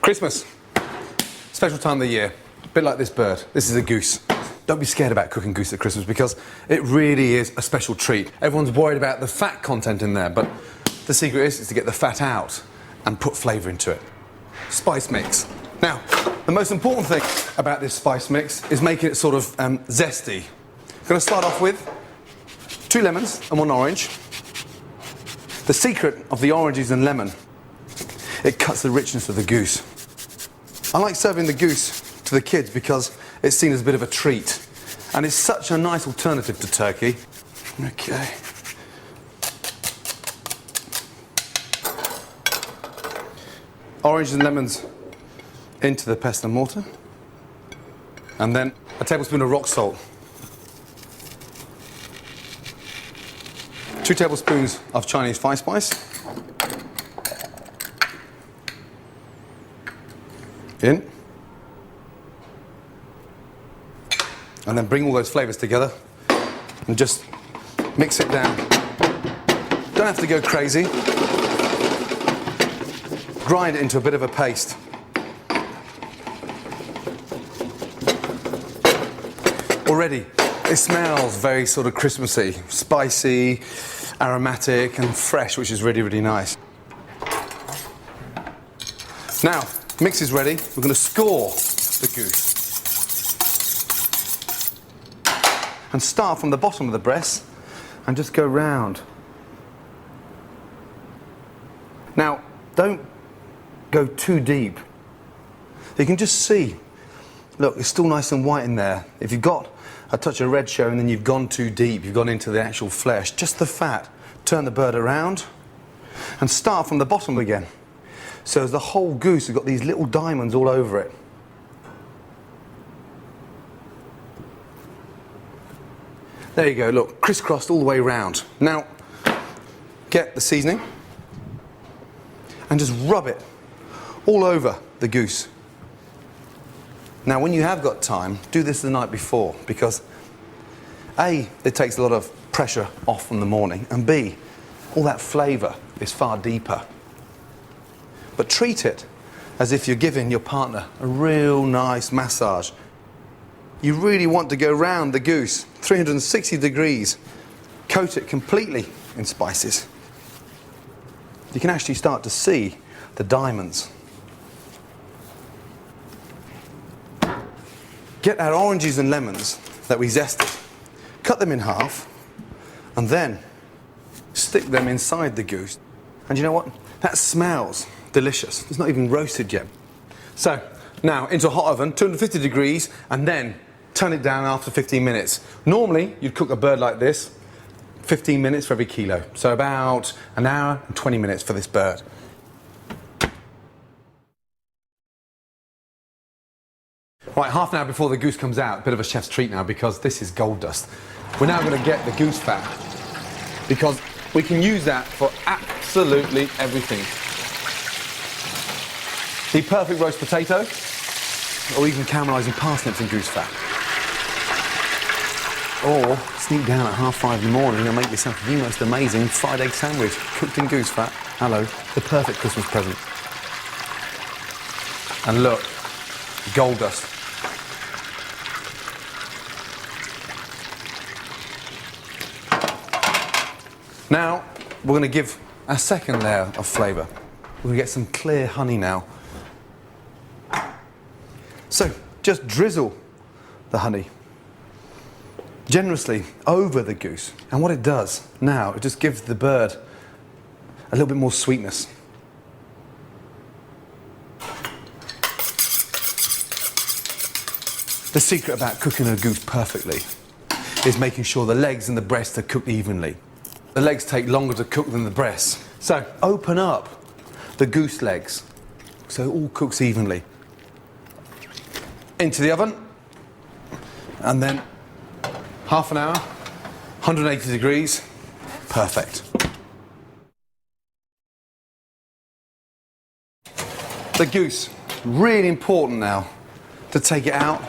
Christmas, special time of the year, a bit like this bird. This is a goose. Don't be scared about cooking goose at Christmas because it really is a special treat. Everyone's worried about the fat content in there, but the secret is to get the fat out and put flavour into it. Spice mix. Now, the most important thing about this spice mix is making it sort of zesty. I'm going to start off with 2 lemons and 1 orange. The secret of the oranges and lemon, it cuts the richness of the goose. I like serving the goose to the kids because it's seen as a bit of a treat. And it's such a nice alternative to turkey. Okay. Oranges and lemons into the pestle and mortar. And then a tablespoon of rock salt. 2 tablespoons of Chinese fine spice. In. And then bring all those flavours together and just mix it down. Don't have to go crazy. Grind it into a bit of a paste. Already, it smells very sort of Christmassy, spicy, aromatic and fresh, which is really, really nice. Now, mix is ready. We're going to score the goose. And start from the bottom of the breast and just go round. Now, don't go too deep. You can just see, look, it's still nice and white in there. If you've got a touch of red showing, then you've gone too deep. You've gone into the actual flesh. Just the fat. Turn the bird around and start from the bottom again. So as the whole goose has got these little diamonds all over it. There you go, look, crisscrossed all the way around. Now, get the seasoning and just rub it all over the goose. Now, when you have got time, do this the night before because A, it takes a lot of pressure off from the morning, and B, all that flavour is far deeper. But treat it as if you're giving your partner a real nice massage. You really want to go round the goose, 360 degrees, coat it completely in spices. You can actually start to see the diamonds. Get our oranges and lemons that we zested, cut them in half, and then stick them inside the goose. And you know what? That smells delicious. It's not even roasted yet. So, now into a hot oven, 250 degrees, and then turn it down after 15 minutes. Normally, you'd cook a bird like this, 15 minutes for every kilo. So about an hour and 20 minutes for this bird. Right, half an hour before the goose comes out, a bit of a chef's treat now because this is gold dust. We're now going to get the goose fat because we can use that for absolutely everything. The perfect roast potato, or even caramelising parsnips in goose fat. Or sneak down at 5:30 in the morning and make yourself the most amazing fried egg sandwich cooked in goose fat. Hello, the perfect Christmas present. And look, gold dust. Now, we're going to give a second layer of flavour. We're going to get some clear honey now. So, just drizzle the honey generously over the goose. And what it does now, it just gives the bird a little bit more sweetness. The secret about cooking a goose perfectly is making sure the legs and the breast are cooked evenly. The legs take longer to cook than the breasts. So open up the goose legs so it all cooks evenly. Into the oven, and then half an hour, 180 degrees, perfect. The goose, really important now to take it out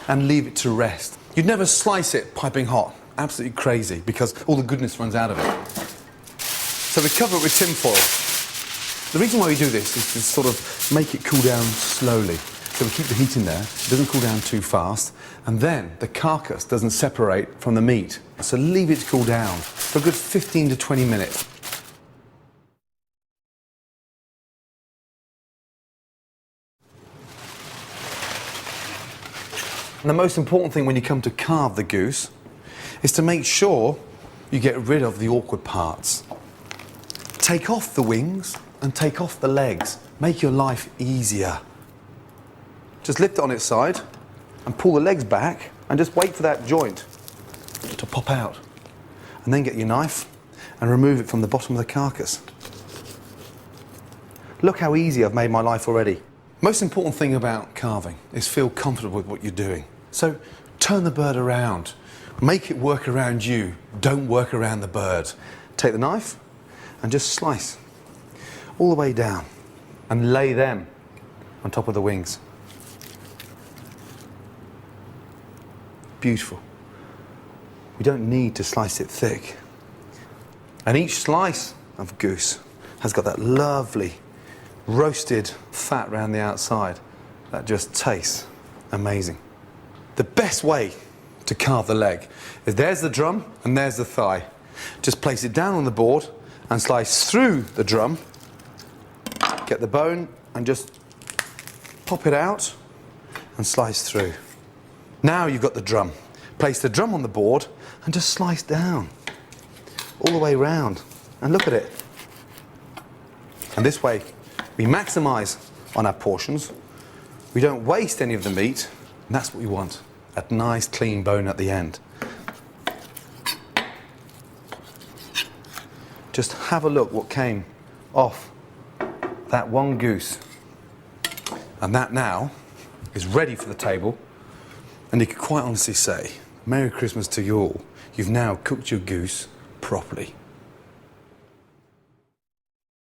and leave it to rest. You'd never slice it piping hot. Absolutely crazy because all the goodness runs out of it. So we cover it with tin foil. The reason why we do this is to sort of make it cool down slowly. So we keep the heat in there, it doesn't cool down too fast, and then the carcass doesn't separate from the meat. So leave it to cool down for a good 15 to 20 minutes. And the most important thing when you come to carve the goose is to make sure you get rid of the awkward parts. Take off the wings and take off the legs. Make your life easier. Just lift it on its side and pull the legs back and just wait for that joint to pop out. And then get your knife and remove it from the bottom of the carcass. Look how easy I've made my life already. Most important thing about carving is feel comfortable with what you're doing. So turn the bird around. Make it work around you. Don't work around the bird. Take the knife and just slice all the way down and lay them on top of the wings. Beautiful. We don't need to slice it thick. And each slice of goose has got that lovely roasted fat around the outside that just tastes amazing. The best way to carve the leg is there's the drum and there's the thigh. Just place it down on the board and slice through the drum, get the bone and just pop it out and slice through. Now you've got the drum. Place the drum on the board and just slice down all the way round and look at it. And this way we maximise on our portions, we don't waste any of the meat, and that's what we want, a nice clean bone at the end. Just have a look what came off that one goose. And that now is ready for the table, and you can quite honestly say, Merry Christmas to you all. You've now cooked your goose properly.